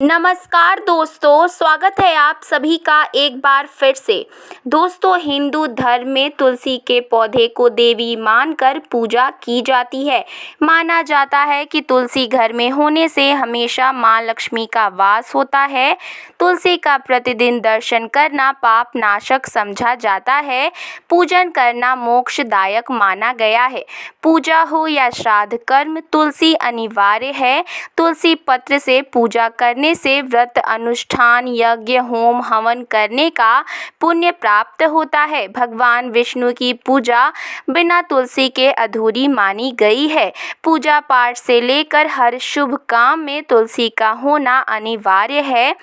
नमस्कार दोस्तों, स्वागत है आप सभी का एक बार फिर से। दोस्तों, हिंदू धर्म में तुलसी के पौधे को देवी मानकर पूजा की जाती है। माना जाता है कि तुलसी घर में होने से हमेशा मां लक्ष्मी का वास होता है। तुलसी का प्रतिदिन दर्शन करना पाप नाशक समझा जाता है। पूजन करना मोक्षदायक माना गया है। पूजा हो या श्राद्ध कर्म, तुलसी अनिवार्य है। तुलसी पत्र से पूजा करने से व्रत अनुष्ठान यज्ञ होम हवन करने का पुण्य प्राप्त होता है। भगवान विष्णु की पूजा बिना तुलसी के अधूरी मानी गई है। पूजा पाठ से लेकर हर शुभ काम में तुलसी का होना अनिवार्य है।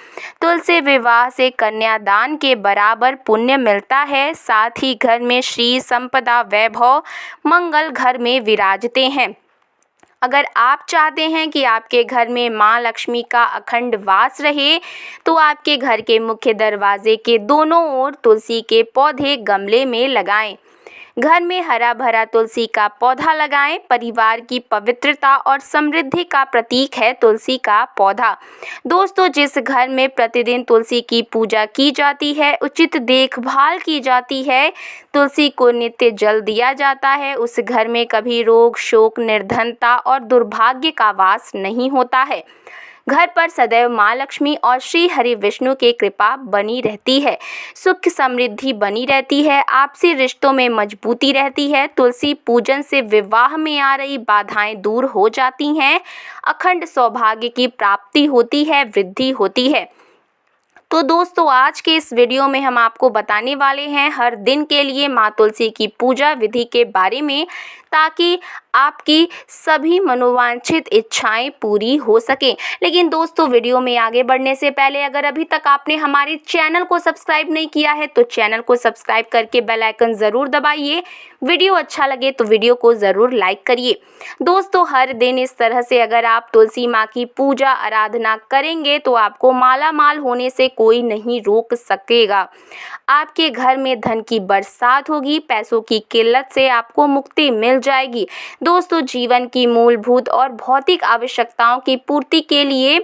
तुलसी विवाह से कन्यादान के बराबर पुण्य मिलता है। साथ ही घर में श्री संपदा वैभव मंगल घर में विराजते हैं। अगर आप चाहते हैं कि आपके घर में मां लक्ष्मी का अखंड वास रहे, तो आपके घर के मुख्य दरवाजे के दोनों ओर तुलसी के पौधे गमले में लगाएं। घर में हरा भरा तुलसी का पौधा लगाएं। परिवार की पवित्रता और समृद्धि का प्रतीक है तुलसी का पौधा। दोस्तों, जिस घर में प्रतिदिन तुलसी की पूजा की जाती है, उचित देखभाल की जाती है, तुलसी को नित्य जल दिया जाता है, उस घर में कभी रोग शोक निर्धनता और दुर्भाग्य का वास नहीं होता है। घर पर सदैव मां लक्ष्मी और श्री हरि विष्णु की कृपा बनी रहती है। सुख समृद्धि बनी रहती है। आपसी रिश्तों में मजबूती रहती है। तुलसी पूजन से विवाह में आ रही बाधाएं दूर हो जाती हैं। अखंड सौभाग्य की प्राप्ति होती है, वृद्धि होती है। तो दोस्तों, आज के इस वीडियो में हम आपको बताने वाले हैं हर दिन के लिए मां तुलसी की पूजा विधि के बारे में, ताकि आपकी सभी मनोवांछित इच्छाएं पूरी हो सकें। लेकिन दोस्तों, वीडियो में आगे बढ़ने से पहले अगर अभी तक आपने हमारे चैनल को सब्सक्राइब नहीं किया है, तो चैनल को सब्सक्राइब करके बेल आइकन ज़रूर दबाइए। वीडियो अच्छा लगे तो वीडियो को ज़रूर लाइक करिए। दोस्तों, हर दिन इस तरह से अगर आप तुलसी माँ की पूजा आराधना करेंगे, तो आपको माला माल होने से कोई नहीं रोक सकेगा। आपके घर में धन की बरसात होगी। पैसों की किल्लत से आपको मुक्ति मिल जाएगी। दोस्तों, जीवन की मूलभूत और भौतिक आवश्यकताओं की पूर्ति के लिए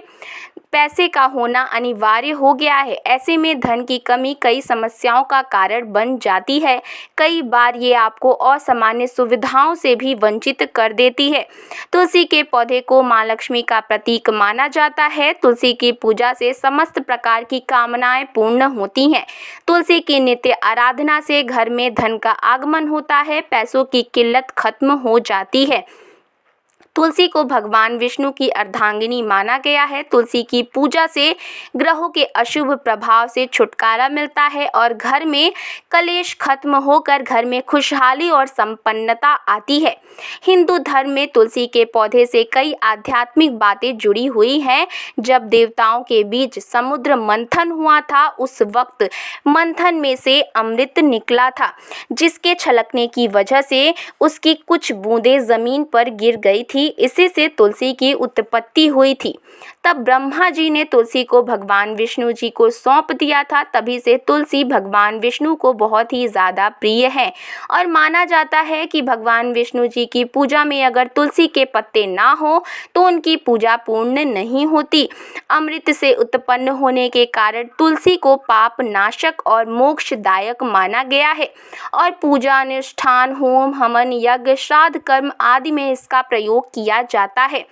पैसे का होना अनिवार्य हो गया है। ऐसे में धन की कमी कई समस्याओं का कारण बन जाती है। कई बार ये आपको असामान्य सुविधाओं से भी वंचित कर देती है। तुलसी के पौधे को मां लक्ष्मी का प्रतीक माना जाता है। तुलसी की पूजा से समस्त प्रकार की कामनाएं पूर्ण होती हैं। तुलसी की नित्य आराधना से घर में धन का आगमन होता है। पैसों की किल्लत खत्म हो जाती है। तुलसी को भगवान विष्णु की अर्धांगिनी माना गया है। तुलसी की पूजा से ग्रहों के अशुभ प्रभाव से छुटकारा मिलता है और घर में कलेश खत्म होकर घर में खुशहाली और संपन्नता आती है। हिंदू धर्म में तुलसी के पौधे से कई आध्यात्मिक बातें जुड़ी हुई हैं। जब देवताओं के बीच समुद्र मंथन हुआ था, उस वक्त मंथन में से अमृत निकला था, जिसके छलकने की वजह से उसकी कुछ बूंदें जमीन पर गिर गई थी। इसी से तुलसी की उत्पत्ति हुई थी। तब ब्रह्मा जी ने तुलसी को भगवान विष्णु जी को सौंप दिया था। तभी से तुलसी भगवान विष्णु को बहुत ही ज़्यादा प्रिय है और माना जाता है कि भगवान विष्णु जी की पूजा में अगर तुलसी के पत्ते ना हो, तो उनकी पूजा पूर्ण नहीं होती। अमृत से उत्पन्न होने के कारण तुलसी को पाप नाशक और मोक्षदायक माना गया है और पूजा अनुष्ठान होम हवन यज्ञ श्राद्ध कर्म आदि में इसका प्रयोग किया जाता है।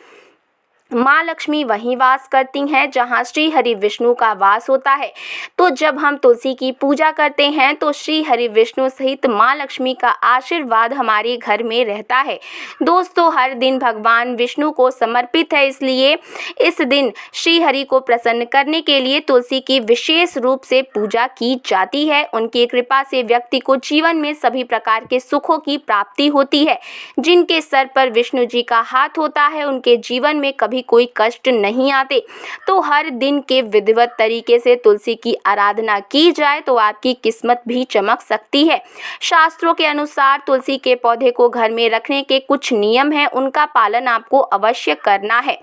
माँ लक्ष्मी वहीं वास करती हैं जहाँ श्री हरि विष्णु का वास होता है। तो जब हम तुलसी की पूजा करते हैं, तो श्री हरि विष्णु सहित माँ लक्ष्मी का आशीर्वाद हमारे घर में रहता है। दोस्तों, हर दिन भगवान विष्णु को समर्पित है, इसलिए इस दिन श्री हरि को प्रसन्न करने के लिए तुलसी की विशेष रूप से पूजा की जाती है। उनकी कृपा से व्यक्ति को जीवन में सभी प्रकार के सुखों की प्राप्ति होती है। जिनके सर पर विष्णु जी का हाथ होता है, उनके जीवन में कभी कोई कष्ट नहीं आते। तो हर दिन के विधिवत तरीके से तुलसी की आराधना की जाए तो आपकी किस्मत भी चमक सकती है। शास्त्रों के अनुसार तुलसी के पौधे को घर में रखने के कुछ नियम हैं, उनका पालन आपको अवश्य करना है।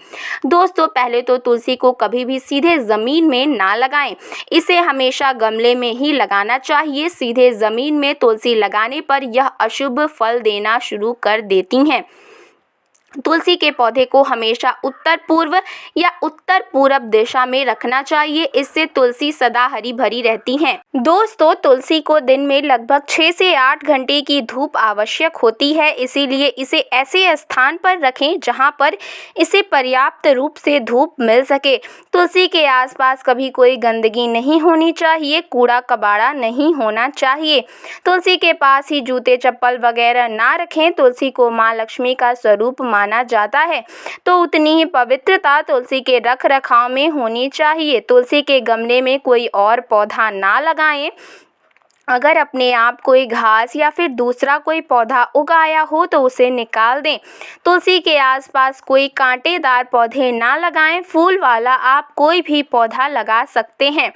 दोस्तों, पहले तो तुलसी को कभी भी सीधे जमीन में ना लगाएं। इसे हमेशा गमले में ही लगाना चाहिए। सीधे जमीन में तुलसी लगाने पर यह अशुभ फल देना शुरू कर देती हैं। तुलसी के पौधे को हमेशा उत्तर पूर्व या उत्तर पूरब दिशा में रखना चाहिए। इससे तुलसी सदा हरी भरी रहती हैं। दोस्तों, तुलसी को दिन में लगभग 6 से 8 घंटे की धूप आवश्यक होती है, इसीलिए इसे ऐसे स्थान पर रखें जहां पर इसे पर्याप्त रूप से धूप मिल सके। तुलसी के आसपास कभी कोई गंदगी नहीं होनी चाहिए, कूड़ा कबाड़ा नहीं होना चाहिए। तुलसी के पास ही जूते चप्पल वगैरह ना रखें। तुलसी को माँ लक्ष्मी का स्वरूप माना जाता है, तो उतनी ही पवित्रता तुलसी के रख रखाव में होनी चाहिए। तुलसी के गमले में कोई और पौधा ना लगाएं। अगर अपने आप कोई घास या फिर दूसरा कोई पौधा उगाया हो तो उसे निकाल दें। तुलसी के आसपास कोई कांटेदार पौधे ना लगाएं। फूल वाला आप कोई भी पौधा लगा सकते हैं।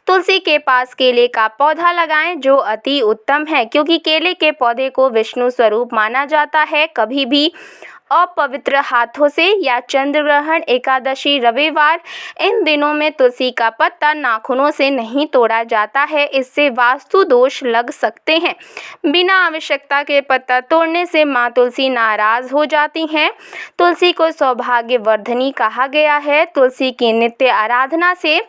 तुलसी के पास केले का पौधा लगाएं, जो अति उत्तम है, क्योंकि केले के पौधे को विष्णु स्वरूप माना जाता है। कभी भी अपवित्र हाथों से या चंद्र ग्रहण, एकादशी, रविवार, इन दिनों में तुलसी का पत्ता नाखूनों से नहीं तोड़ा जाता है, इससे वास्तु दोष लग सकते हैं। बिना आवश्यकता के पत्ता तोड़ने से माँ तुलसी नाराज हो जाती हैं। तुलसी को सौभाग्यवर्धिनी कहा गया है। तुलसी की नित्य आराधना से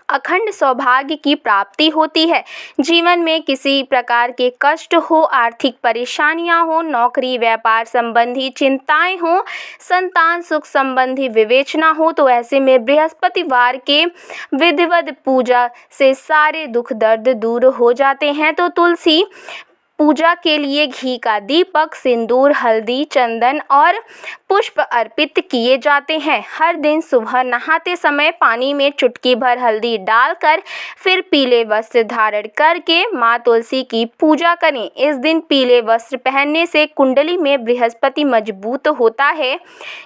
अखंड सौभाग्य की प्राप्ति होती है। जीवन में किसी प्रकार के कष्ट हो, आर्थिक परेशानियां हो, नौकरी व्यापार संबंधी चिंताएं हो, संतान सुख संबंधी विवेचना हो, तो ऐसे में बृहस्पतिवार के विधिवत पूजा से सारे दुख दर्द दूर हो जाते हैं। तो तुलसी पूजा के लिए घी का दीपक, सिंदूर, हल्दी, चंदन और पुष्प अर्पित किए जाते हैं। हर दिन सुबह नहाते समय पानी में चुटकी भर हल्दी डालकर फिर पीले वस्त्र धारण करके माँ तुलसी की पूजा करें। इस दिन पीले वस्त्र पहनने से कुंडली में बृहस्पति मजबूत होता है,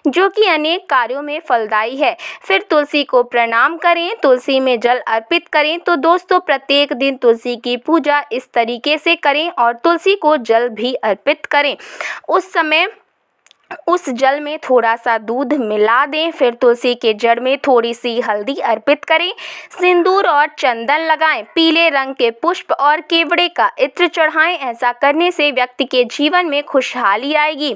जो कि अनेक कार्यों में फलदायी है। फिर तुलसी को प्रणाम करें, तुलसी में जल अर्पित करें। तो दोस्तों, प्रत्येक दिन तुलसी की पूजा इस तरीके से करें और तुलसी को जल भी अर्पित करें। उस समय उस जल में थोड़ा सा दूध मिला दें। फिर तुलसी के जड़ में थोड़ी सी हल्दी अर्पित करें, सिंदूर और चंदन लगाएं, पीले रंग के पुष्प और केवड़े का इत्र चढ़ाएं। ऐसा करने से व्यक्ति के जीवन में खुशहाली आएगी।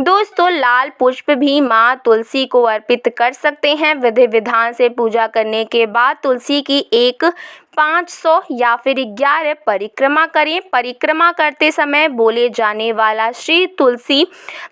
दोस्तों, लाल पुष्प भी माँ तुलसी को अर्पित कर सकते हैं। विधि विधान से पूजा करने के बाद तुलसी की एक 500 या फिर 11 परिक्रमा करें। परिक्रमा करते समय बोले जाने वाला श्री तुलसी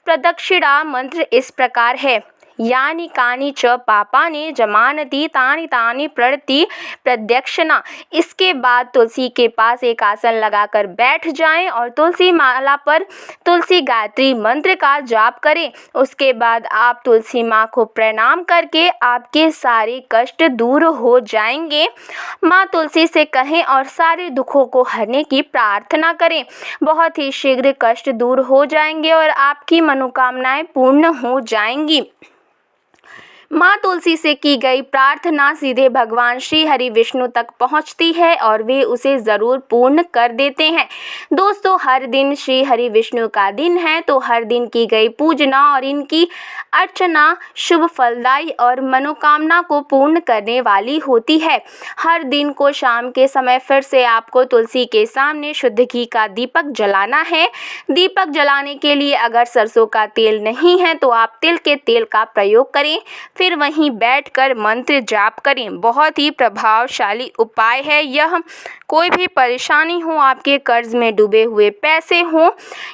प्रदक्षिणा मंत्र इस प्रकार है: यानी कानी च पापानि जमानति तानि तानि प्रणति प्रदक्षिणा। इसके बाद तुलसी के पास एक आसन लगाकर बैठ जाएं और तुलसी माला पर तुलसी गायत्री मंत्र का जाप करें। उसके बाद आप तुलसी माँ को प्रणाम करके आपके सारे कष्ट दूर हो जाएंगे। माँ तुलसी से कहें और सारे दुखों को हरने की प्रार्थना करें। बहुत ही शीघ्र कष्ट दूर हो जाएंगे और आपकी मनोकामनाएं पूर्ण हो जाएंगी। माँ तुलसी से की गई प्रार्थना सीधे भगवान श्री हरि विष्णु तक पहुँचती है और वे उसे ज़रूर पूर्ण कर देते हैं। दोस्तों, हर दिन श्री हरि विष्णु का दिन है, तो हर दिन की गई पूजना और इनकी अर्चना शुभ फलदायी और मनोकामना को पूर्ण करने वाली होती है। हर दिन को शाम के समय फिर से आपको तुलसी के सामने शुद्ध घी का दीपक जलाना है। दीपक जलाने के लिए अगर सरसों का तेल नहीं है तो आप तिल के तेल का प्रयोग करें। फिर वहीं बैठकर मंत्र जाप करें। बहुत ही प्रभावशाली उपाय है यह। कोई भी परेशानी हो, आपके कर्ज में डूबे हुए पैसे हों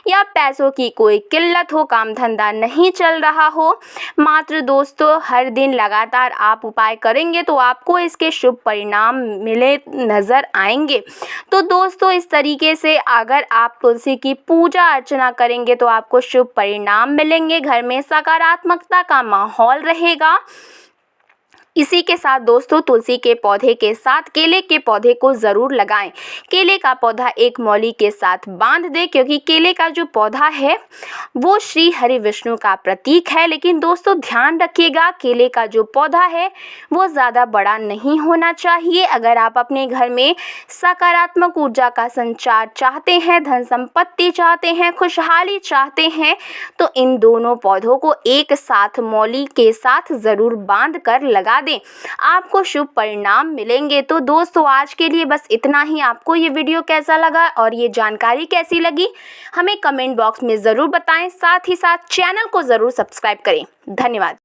या पैसों की कोई किल्लत हो, काम धंधा नहीं चल रहा हो, मात्र दोस्तों हर दिन लगातार आप उपाय करेंगे तो आपको इसके शुभ परिणाम मिले नज़र आएंगे। तो दोस्तों, इस तरीके से अगर आप तुलसी की पूजा अर्चना करेंगे तो आपको शुभ परिणाम मिलेंगे। घर में सकारात्मकता का माहौल रहेगा। इसी के साथ दोस्तों, तुलसी के पौधे के साथ केले के पौधे को ज़रूर लगाएं। केले का पौधा एक मौली के साथ बांध दें, क्योंकि केले का जो पौधा है वो श्री हरि विष्णु का प्रतीक है। लेकिन दोस्तों ध्यान रखिएगा, केले का जो पौधा है वो ज़्यादा बड़ा नहीं होना चाहिए। अगर आप अपने घर में सकारात्मक ऊर्जा का संचार चाहते हैं, धन संपत्ति चाहते हैं, खुशहाली चाहते हैं, तो इन दोनों पौधों को एक साथ मौली के साथ ज़रूर बांध कर लगा दें, आपको शुभ परिणाम मिलेंगे। तो दोस्तों आज के लिए बस इतना ही। आपको ये वीडियो कैसा लगा और ये जानकारी कैसी लगी हमें कमेंट बॉक्स में ज़रूर बताएं। साथ ही साथ चैनल को ज़रूर सब्सक्राइब करें। धन्यवाद।